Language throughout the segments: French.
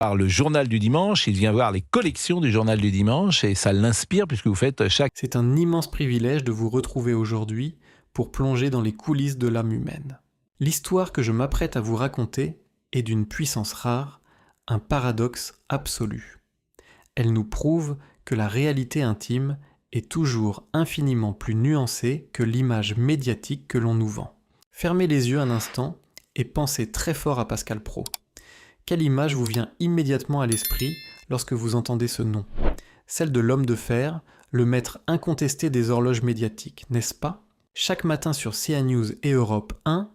Par le journal du dimanche, il vient voir les collections du journal du dimanche et ça l'inspire puisque vous faites chaque... C'est un immense privilège de vous retrouver aujourd'hui pour plonger dans les coulisses de l'âme humaine. L'histoire que je m'apprête à vous raconter est d'une puissance rare, un paradoxe absolu. Elle nous prouve que la réalité intime est toujours infiniment plus nuancée que l'image médiatique que l'on nous vend. Fermez les yeux un instant et pensez très fort à Pascal Praud. Quelle image vous vient immédiatement à l'esprit lorsque vous entendez ce nom ? Celle de l'homme de fer, le maître incontesté des horloges médiatiques, n'est-ce pas ? Chaque matin sur CNews et Europe 1,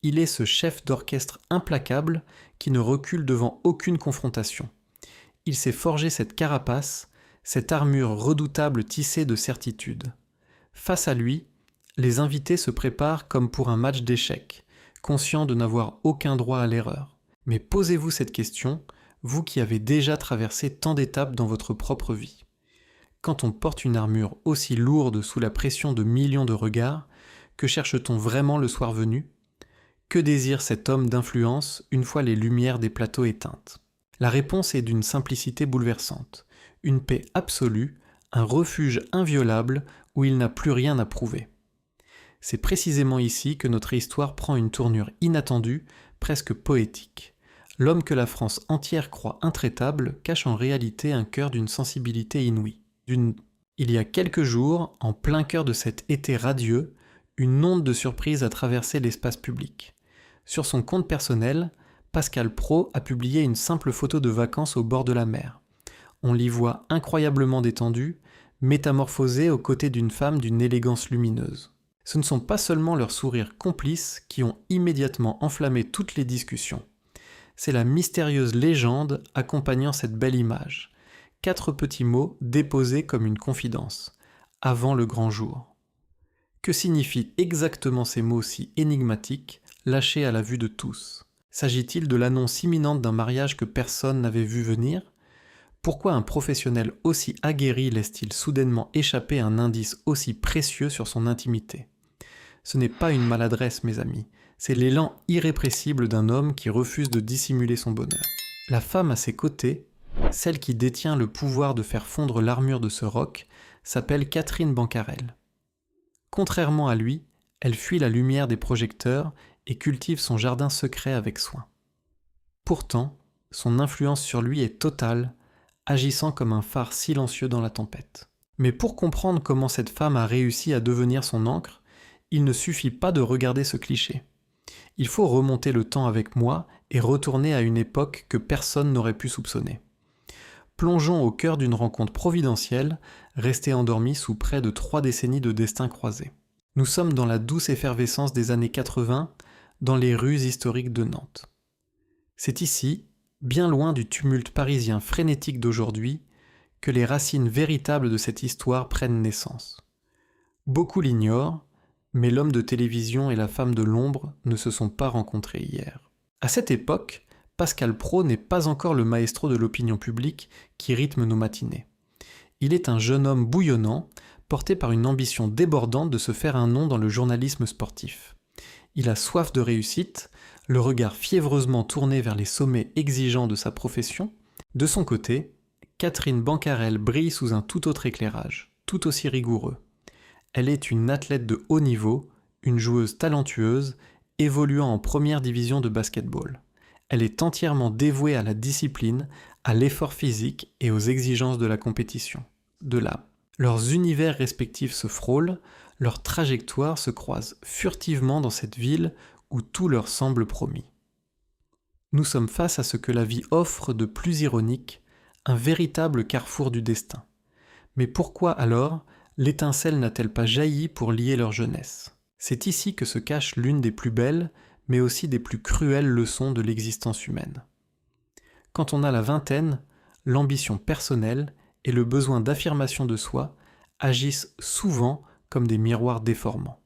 il est ce chef d'orchestre implacable qui ne recule devant aucune confrontation. Il s'est forgé cette carapace, cette armure redoutable tissée de certitude. Face à lui, les invités se préparent comme pour un match d'échecs, conscients de n'avoir aucun droit à l'erreur. Mais posez-vous cette question, vous qui avez déjà traversé tant d'étapes dans votre propre vie. Quand on porte une armure aussi lourde sous la pression de millions de regards, que cherche-t-on vraiment le soir venu ? Que désire cet homme d'influence une fois les lumières des plateaux éteintes ? La réponse est d'une simplicité bouleversante. Une paix absolue, un refuge inviolable où il n'a plus rien à prouver. C'est précisément ici que notre histoire prend une tournure inattendue, presque poétique. L'homme que la France entière croit intraitable cache en réalité un cœur d'une sensibilité inouïe. Il y a quelques jours, en plein cœur de cet été radieux, une onde de surprise a traversé l'espace public. Sur son compte personnel, Pascal Praud a publié une simple photo de vacances au bord de la mer. On l'y voit incroyablement détendu, métamorphosé aux côtés d'une femme d'une élégance lumineuse. Ce ne sont pas seulement leurs sourires complices qui ont immédiatement enflammé toutes les discussions. C'est la mystérieuse légende accompagnant cette belle image. 4 petits mots déposés comme une confidence. Avant le grand jour. Que signifient exactement ces mots si énigmatiques, lâchés à la vue de tous ? S'agit-il de l'annonce imminente d'un mariage que personne n'avait vu venir ? Pourquoi un professionnel aussi aguerri laisse-t-il soudainement échapper un indice aussi précieux sur son intimité ? Ce n'est pas une maladresse, mes amis, c'est l'élan irrépressible d'un homme qui refuse de dissimuler son bonheur. La femme à ses côtés, celle qui détient le pouvoir de faire fondre l'armure de ce roc, s'appelle Catherine Bancarel. Contrairement à lui, elle fuit la lumière des projecteurs et cultive son jardin secret avec soin. Pourtant, son influence sur lui est totale, agissant comme un phare silencieux dans la tempête. Mais pour comprendre comment cette femme a réussi à devenir son ancre, il ne suffit pas de regarder ce cliché. Il faut remonter le temps avec moi et retourner à une époque que personne n'aurait pu soupçonner. Plongeons au cœur d'une rencontre providentielle, restée endormie sous près de 3 décennies de destins croisés. Nous sommes dans la douce effervescence des années 80, dans les rues historiques de Nantes. C'est ici, bien loin du tumulte parisien frénétique d'aujourd'hui, que les racines véritables de cette histoire prennent naissance. Beaucoup l'ignorent, mais l'homme de télévision et la femme de l'ombre ne se sont pas rencontrés hier. À cette époque, Pascal Praud n'est pas encore le maestro de l'opinion publique qui rythme nos matinées. Il est un jeune homme bouillonnant, porté par une ambition débordante de se faire un nom dans le journalisme sportif. Il a soif de réussite, le regard fiévreusement tourné vers les sommets exigeants de sa profession. De son côté, Catherine Bancarel brille sous un tout autre éclairage, tout aussi rigoureux. Elle est une athlète de haut niveau, une joueuse talentueuse, évoluant en première division de basketball. Elle est entièrement dévouée à la discipline, à l'effort physique et aux exigences de la compétition. De là, leurs univers respectifs se frôlent, leurs trajectoires se croisent furtivement dans cette ville où tout leur semble promis. Nous sommes face à ce que la vie offre de plus ironique, un véritable carrefour du destin. Mais pourquoi alors l'étincelle n'a-t-elle pas jailli pour lier leur jeunesse ? C'est ici que se cache l'une des plus belles, mais aussi des plus cruelles leçons de l'existence humaine. Quand on a la vingtaine, l'ambition personnelle et le besoin d'affirmation de soi agissent souvent comme des miroirs déformants.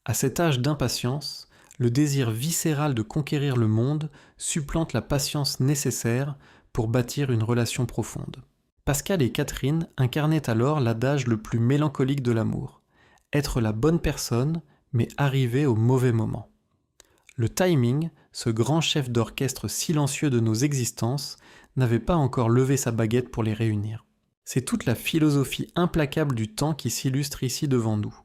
À cet âge d'impatience, le désir viscéral de conquérir le monde supplante la patience nécessaire pour bâtir une relation profonde. Pascal et Catherine incarnaient alors l'adage le plus mélancolique de l'amour, être la bonne personne, mais arriver au mauvais moment. Le timing ce grand chef d'orchestre silencieux de nos existences n'avait pas encore levé sa baguette pour les réunir. C'est toute la philosophie implacable du temps qui s'illustre ici devant nous.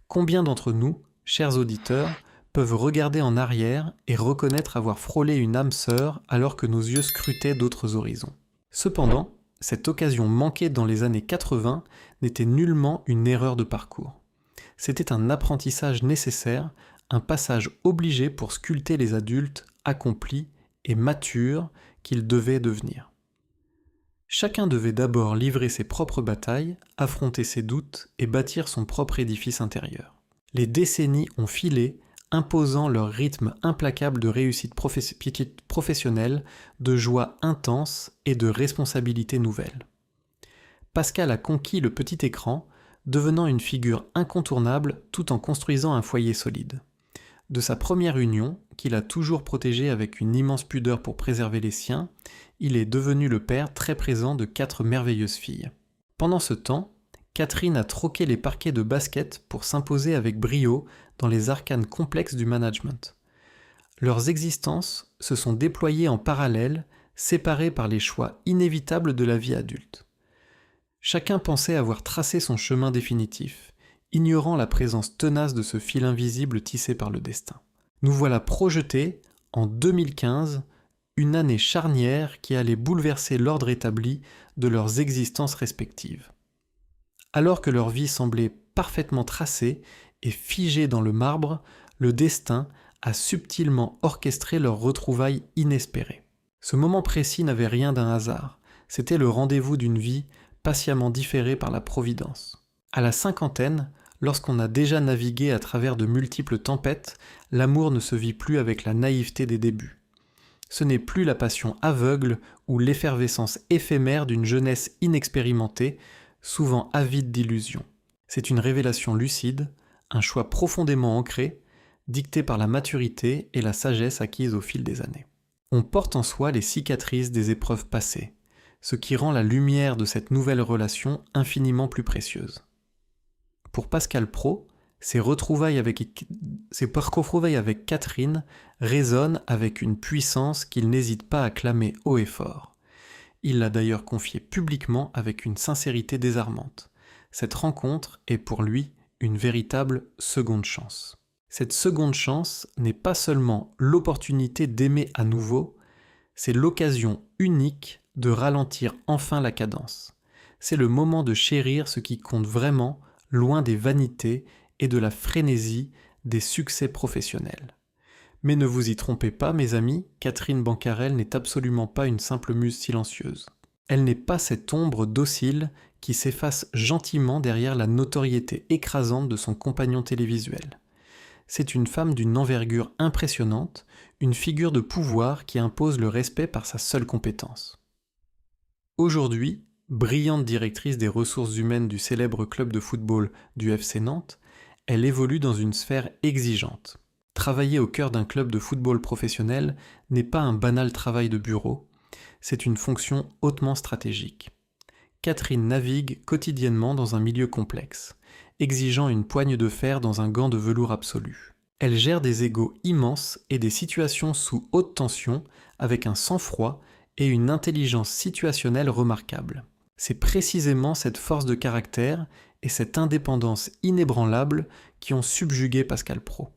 Combien d'entre nous, chers auditeurs, peuvent regarder en arrière et reconnaître avoir frôlé une âme sœur alors que nos yeux scrutaient d'autres horizons. Cependant, cette occasion manquée dans les années 80 n'était nullement une erreur de parcours. C'était un apprentissage nécessaire, un passage obligé pour sculpter les adultes accomplis et matures qu'ils devaient devenir. Chacun devait d'abord livrer ses propres batailles, affronter ses doutes et bâtir son propre édifice intérieur. Les décennies ont filé, imposant leur rythme implacable de réussite professionnelle, de joie intense et de responsabilités nouvelles. Pascal a conquis le petit écran, devenant une figure incontournable tout en construisant un foyer solide. De sa première union, qu'il a toujours protégée avec une immense pudeur pour préserver les siens, il est devenu le père très présent de 4 merveilleuses filles. Pendant ce temps, Catherine a troqué les parquets de basket pour s'imposer avec brio dans les arcanes complexes du management. Leurs existences se sont déployées en parallèle, séparées par les choix inévitables de la vie adulte. Chacun pensait avoir tracé son chemin définitif, ignorant la présence tenace de ce fil invisible tissé par le destin. Nous voilà projetés, en 2015, une année charnière qui allait bouleverser l'ordre établi de leurs existences respectives. Alors que leur vie semblait parfaitement tracée et figée dans le marbre, le destin a subtilement orchestré leurs retrouvailles inespérées. Ce moment précis n'avait rien d'un hasard, c'était le rendez-vous d'une vie patiemment différée par la Providence. À la cinquantaine, lorsqu'on a déjà navigué à travers de multiples tempêtes, l'amour ne se vit plus avec la naïveté des débuts. Ce n'est plus la passion aveugle ou l'effervescence éphémère d'une jeunesse inexpérimentée, souvent avide d'illusions. C'est une révélation lucide, un choix profondément ancré, dicté par la maturité et la sagesse acquises au fil des années. On porte en soi les cicatrices des épreuves passées, ce qui rend la lumière de cette nouvelle relation infiniment plus précieuse. Pour Pascal Praud, ses retrouvailles avec Catherine résonnent avec une puissance qu'il n'hésite pas à clamer haut et fort. Il l'a d'ailleurs confié publiquement avec une sincérité désarmante. Cette rencontre est pour lui une véritable seconde chance. Cette seconde chance n'est pas seulement l'opportunité d'aimer à nouveau, c'est l'occasion unique de ralentir enfin la cadence. C'est le moment de chérir ce qui compte vraiment, loin des vanités et de la frénésie des succès professionnels. Mais ne vous y trompez pas, mes amis, Catherine Bancarel n'est absolument pas une simple muse silencieuse. Elle n'est pas cette ombre docile qui s'efface gentiment derrière la notoriété écrasante de son compagnon télévisuel. C'est une femme d'une envergure impressionnante, une figure de pouvoir qui impose le respect par sa seule compétence. Aujourd'hui, brillante directrice des ressources humaines du célèbre club de football du FC Nantes, elle évolue dans une sphère exigeante. Travailler au cœur d'un club de football professionnel n'est pas un banal travail de bureau, c'est une fonction hautement stratégique. Catherine navigue quotidiennement dans un milieu complexe, exigeant une poigne de fer dans un gant de velours absolu. Elle gère des égos immenses et des situations sous haute tension avec un sang-froid et une intelligence situationnelle remarquables. C'est précisément cette force de caractère et cette indépendance inébranlable qui ont subjugué Pascal Praud.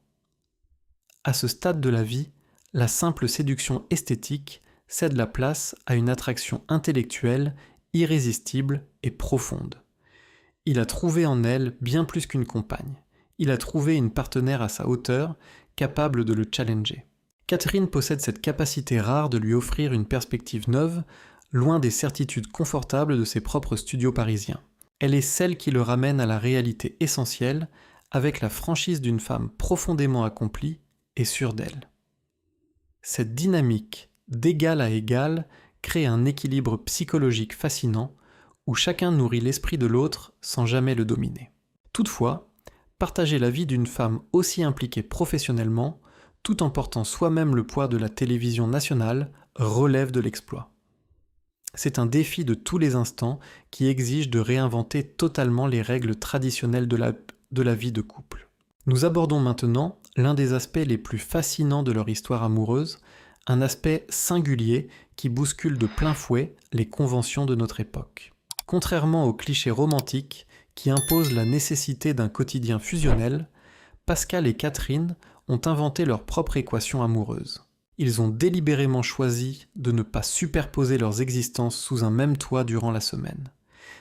À ce stade de la vie, la simple séduction esthétique cède la place à une attraction intellectuelle irrésistible et profonde. Il a trouvé en elle bien plus qu'une compagne. Il a trouvé une partenaire à sa hauteur, capable de le challenger. Catherine possède cette capacité rare de lui offrir une perspective neuve, loin des certitudes confortables de ses propres studios parisiens. Elle est celle qui le ramène à la réalité essentielle, avec la franchise d'une femme profondément accomplie et sûre d'elle. Cette dynamique d'égal à égal crée un équilibre psychologique fascinant où chacun nourrit l'esprit de l'autre sans jamais le dominer. Toutefois, partager la vie d'une femme aussi impliquée professionnellement, tout en portant soi-même le poids de la télévision nationale, relève de l'exploit. C'est un défi de tous les instants qui exige de réinventer totalement les règles traditionnelles de la vie de couple. Nous abordons maintenant l'un des aspects les plus fascinants de leur histoire amoureuse, un aspect singulier qui bouscule de plein fouet les conventions de notre époque. Contrairement aux clichés romantiques qui imposent la nécessité d'un quotidien fusionnel, Pascal et Catherine ont inventé leur propre équation amoureuse. Ils ont délibérément choisi de ne pas superposer leurs existences sous un même toit durant la semaine.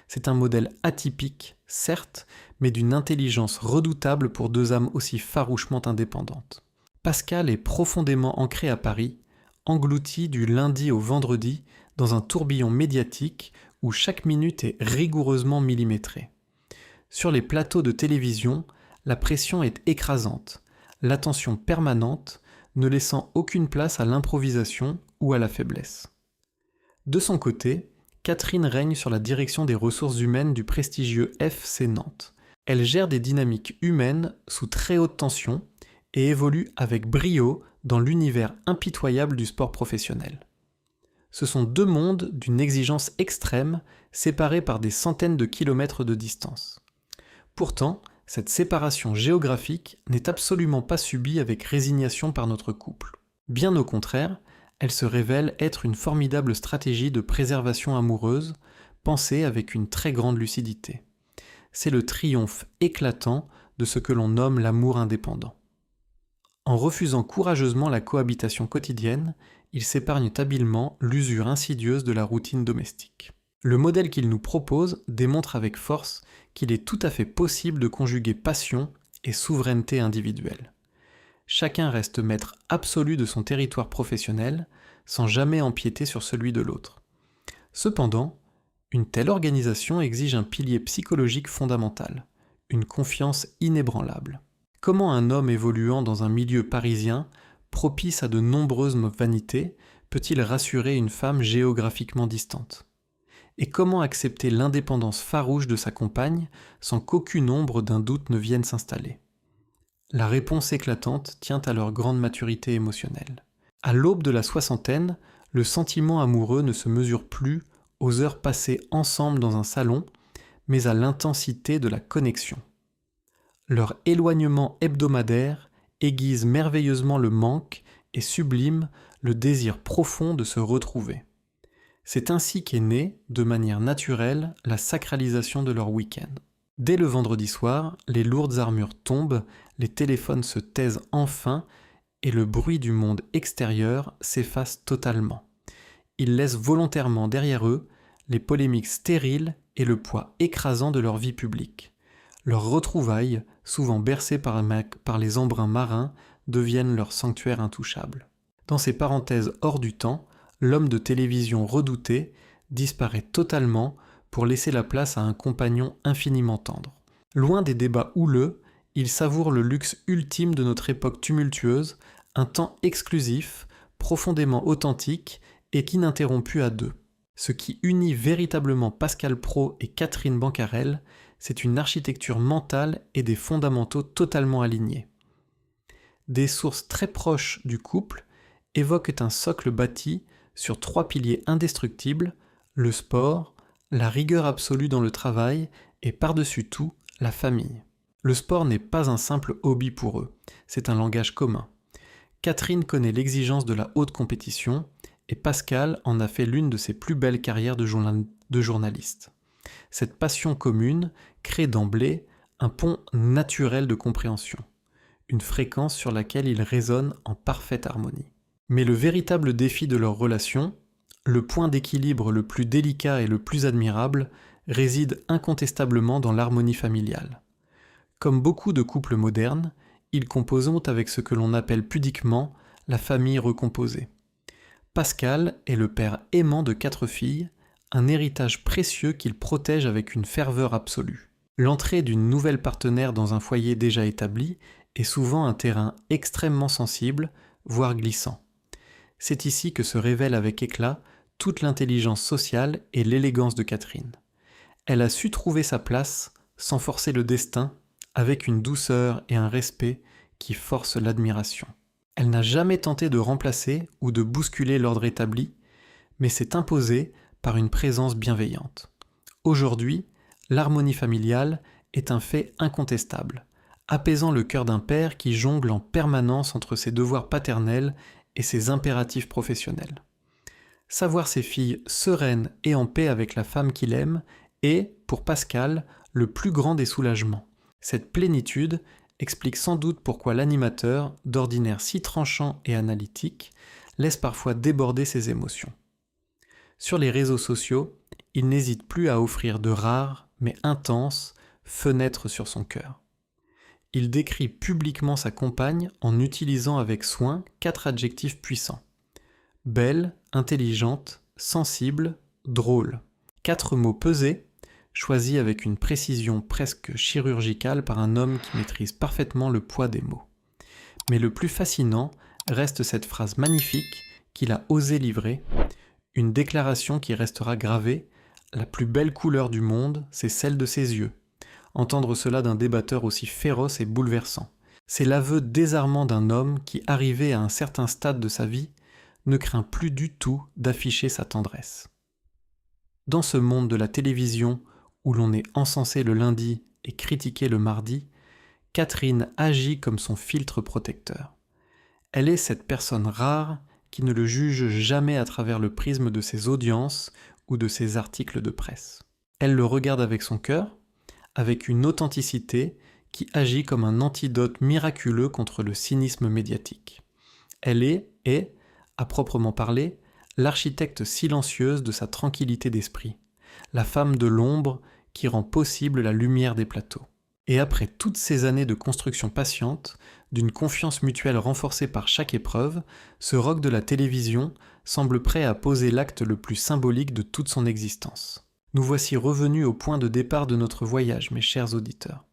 C'est un modèle atypique, certes, mais d'une intelligence redoutable pour deux âmes aussi farouchement indépendantes. Pascal est profondément ancré à Paris, englouti du lundi au vendredi dans un tourbillon médiatique où chaque minute est rigoureusement millimétrée. Sur les plateaux de télévision, la pression est écrasante, l'attention permanente, ne laissant aucune place à l'improvisation ou à la faiblesse. De son côté, Catherine règne sur la direction des ressources humaines du prestigieux FC Nantes. Elle gère des dynamiques humaines sous très haute tension et évolue avec brio dans l'univers impitoyable du sport professionnel. Ce sont deux mondes d'une exigence extrême, séparés par des centaines de kilomètres de distance. Pourtant, cette séparation géographique n'est absolument pas subie avec résignation par notre couple. Bien au contraire, elle se révèle être une formidable stratégie de préservation amoureuse, pensée avec une très grande lucidité. C'est le triomphe éclatant de ce que l'on nomme l'amour indépendant. En refusant courageusement la cohabitation quotidienne, ils s'épargnent habilement l'usure insidieuse de la routine domestique. Le modèle qu'ils nous proposent démontre avec force qu'il est tout à fait possible de conjuguer passion et souveraineté individuelle. Chacun reste maître absolu de son territoire professionnel, sans jamais empiéter sur celui de l'autre. Cependant, une telle organisation exige un pilier psychologique fondamental, une confiance inébranlable. Comment un homme évoluant dans un milieu parisien, propice à de nombreuses vanités, peut-il rassurer une femme géographiquement distante ? Et comment accepter l'indépendance farouche de sa compagne sans qu'aucune ombre d'un doute ne vienne s'installer ? La réponse éclatante tient à leur grande maturité émotionnelle. À l'aube de la soixantaine, le sentiment amoureux ne se mesure plus aux heures passées ensemble dans un salon, mais à l'intensité de la connexion. Leur éloignement hebdomadaire aiguise merveilleusement le manque et sublime le désir profond de se retrouver. C'est ainsi qu'est née, de manière naturelle, la sacralisation de leur week-end. Dès le vendredi soir, les lourdes armures tombent, les téléphones se taisent enfin et le bruit du monde extérieur s'efface totalement. Ils laissent volontairement derrière eux les polémiques stériles et le poids écrasant de leur vie publique. Leurs retrouvailles, souvent bercées par les embruns marins, deviennent leur sanctuaire intouchable. Dans ces parenthèses hors du temps, l'homme de télévision redouté disparaît totalement pour laisser la place à un compagnon infiniment tendre. Loin des débats houleux, il savoure le luxe ultime de notre époque tumultueuse, un temps exclusif, profondément authentique et ininterrompu à deux. Ce qui unit véritablement Pascal Praud et Catherine Bancarel, c'est une architecture mentale et des fondamentaux totalement alignés. Des sources très proches du couple évoquent un socle bâti sur 3 piliers indestructibles, le sport, la rigueur absolue dans le travail et par-dessus tout, la famille. Le sport n'est pas un simple hobby pour eux, c'est un langage commun. Catherine connaît l'exigence de la haute compétition et Pascal en a fait l'une de ses plus belles carrières de journaliste. Cette passion commune crée d'emblée un pont naturel de compréhension, une fréquence sur laquelle ils résonnent en parfaite harmonie. Mais le véritable défi de leur relation, le point d'équilibre le plus délicat et le plus admirable, réside incontestablement dans l'harmonie familiale. Comme beaucoup de couples modernes, ils composent avec ce que l'on appelle pudiquement la famille recomposée. Pascal est le père aimant de 4 filles, un héritage précieux qu'il protège avec une ferveur absolue. L'entrée d'une nouvelle partenaire dans un foyer déjà établi est souvent un terrain extrêmement sensible, voire glissant. C'est ici que se révèle avec éclat toute l'intelligence sociale et l'élégance de Catherine. Elle a su trouver sa place sans forcer le destin, avec une douceur et un respect qui forcent l'admiration. Elle n'a jamais tenté de remplacer ou de bousculer l'ordre établi, mais s'est imposée par une présence bienveillante. Aujourd'hui, l'harmonie familiale est un fait incontestable, apaisant le cœur d'un père qui jongle en permanence entre ses devoirs paternels et ses impératifs professionnels. Savoir ses filles sereines et en paix avec la femme qu'il aime est, pour Pascal, le plus grand des soulagements. Cette plénitude explique sans doute pourquoi l'animateur, d'ordinaire si tranchant et analytique, laisse parfois déborder ses émotions. Sur les réseaux sociaux, il n'hésite plus à offrir de rares, mais intenses, fenêtres sur son cœur. Il décrit publiquement sa compagne en utilisant avec soin 4 adjectifs puissants. Belle, intelligente, sensible, drôle. 4 mots pesés, choisis avec une précision presque chirurgicale par un homme qui maîtrise parfaitement le poids des mots. Mais le plus fascinant reste cette phrase magnifique qu'il a osé livrer, une déclaration qui restera gravée: la plus belle couleur du monde, c'est celle de ses yeux. Entendre cela d'un débatteur aussi féroce et bouleversant. C'est l'aveu désarmant d'un homme qui, arrivé à un certain stade de sa vie, ne craint plus du tout d'afficher sa tendresse. Dans ce monde de la télévision où l'on est encensé le lundi et critiqué le mardi, Catherine agit comme son filtre protecteur. Elle est cette personne rare qui ne le juge jamais à travers le prisme de ses audiences ou de ses articles de presse. Elle le regarde avec son cœur, avec une authenticité qui agit comme un antidote miraculeux contre le cynisme médiatique. Elle est, à proprement parler, l'architecte silencieuse de sa tranquillité d'esprit, la femme de l'ombre qui rend possible la lumière des plateaux. Et après toutes ces années de construction patiente, d'une confiance mutuelle renforcée par chaque épreuve, ce roc de la télévision semble prêt à poser l'acte le plus symbolique de toute son existence. Nous voici revenus au point de départ de notre voyage, mes chers auditeurs.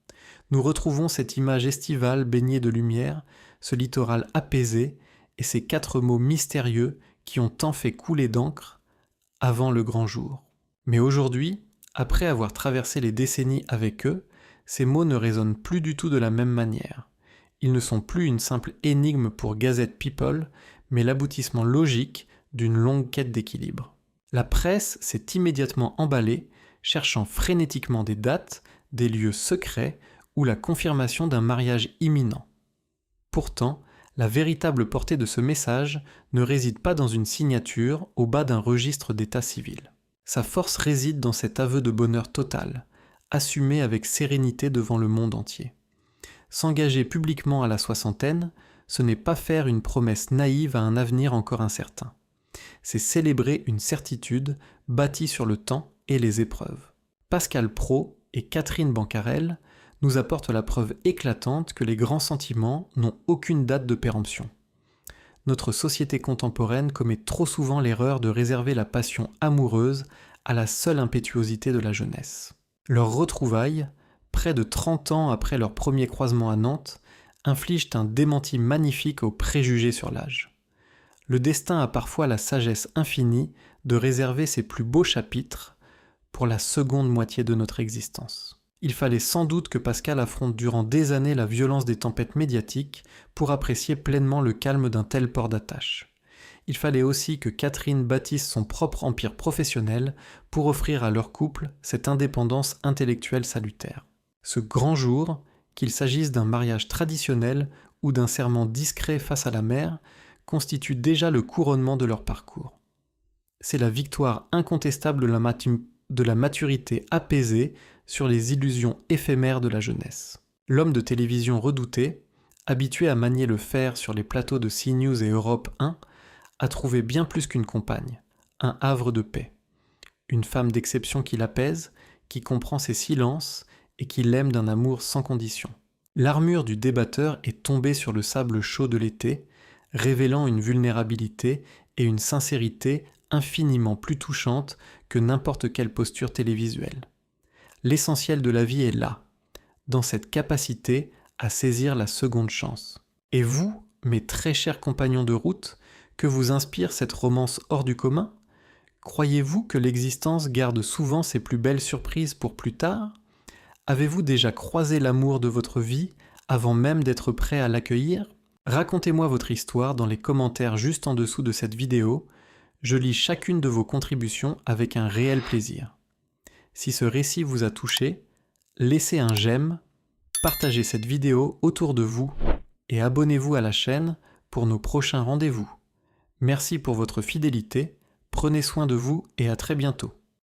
Nous retrouvons cette image estivale baignée de lumière, ce littoral apaisé et ces 4 mots mystérieux qui ont tant fait couler d'encre avant le grand jour. Mais aujourd'hui, après avoir traversé les décennies avec eux, ces mots ne résonnent plus du tout de la même manière. Ils ne sont plus une simple énigme pour Gazette People, mais l'aboutissement logique d'une longue quête d'équilibre. La presse s'est immédiatement emballée, cherchant frénétiquement des dates, des lieux secrets ou la confirmation d'un mariage imminent. Pourtant, la véritable portée de ce message ne réside pas dans une signature au bas d'un registre d'état civil. Sa force réside dans cet aveu de bonheur total, assumé avec sérénité devant le monde entier. S'engager publiquement à la soixantaine, ce n'est pas faire une promesse naïve à un avenir encore incertain. C'est célébrer une certitude bâtie sur le temps et les épreuves. Pascal Praud et Catherine Bancarel nous apportent la preuve éclatante que les grands sentiments n'ont aucune date de péremption. Notre société contemporaine commet trop souvent l'erreur de réserver la passion amoureuse à la seule impétuosité de la jeunesse. Leurs retrouvailles, près de 30 ans après leur premier croisement à Nantes, infligent un démenti magnifique aux préjugés sur l'âge. Le destin a parfois la sagesse infinie de réserver ses plus beaux chapitres pour la seconde moitié de notre existence. Il fallait sans doute que Pascal affronte durant des années la violence des tempêtes médiatiques pour apprécier pleinement le calme d'un tel port d'attache. Il fallait aussi que Catherine bâtisse son propre empire professionnel pour offrir à leur couple cette indépendance intellectuelle salutaire. Ce grand jour, qu'il s'agisse d'un mariage traditionnel ou d'un serment discret face à la mer, constitue déjà le couronnement de leur parcours. C'est la victoire incontestable de la maturité apaisée sur les illusions éphémères de la jeunesse. L'homme de télévision redouté, habitué à manier le fer sur les plateaux de CNews et Europe 1, a trouvé bien plus qu'une compagne, un havre de paix. Une femme d'exception qui l'apaise, qui comprend ses silences et qui l'aime d'un amour sans condition. L'armure du débatteur est tombée sur le sable chaud de l'été, révélant une vulnérabilité et une sincérité infiniment plus touchantes que n'importe quelle posture télévisuelle. L'essentiel de la vie est là, dans cette capacité à saisir la seconde chance. Et vous, mes très chers compagnons de route, que vous inspire cette romance hors du commun ? Croyez-vous que l'existence garde souvent ses plus belles surprises pour plus tard ? Avez-vous déjà croisé l'amour de votre vie avant même d'être prêt à l'accueillir ? Racontez-moi votre histoire dans les commentaires juste en dessous de cette vidéo. Je lis chacune de vos contributions avec un réel plaisir. Si ce récit vous a touché, laissez un j'aime Partagez cette vidéo autour de vous et abonnez-vous à la chaîne pour nos prochains rendez-vous. Merci pour votre fidélité, prenez soin de vous et à très bientôt.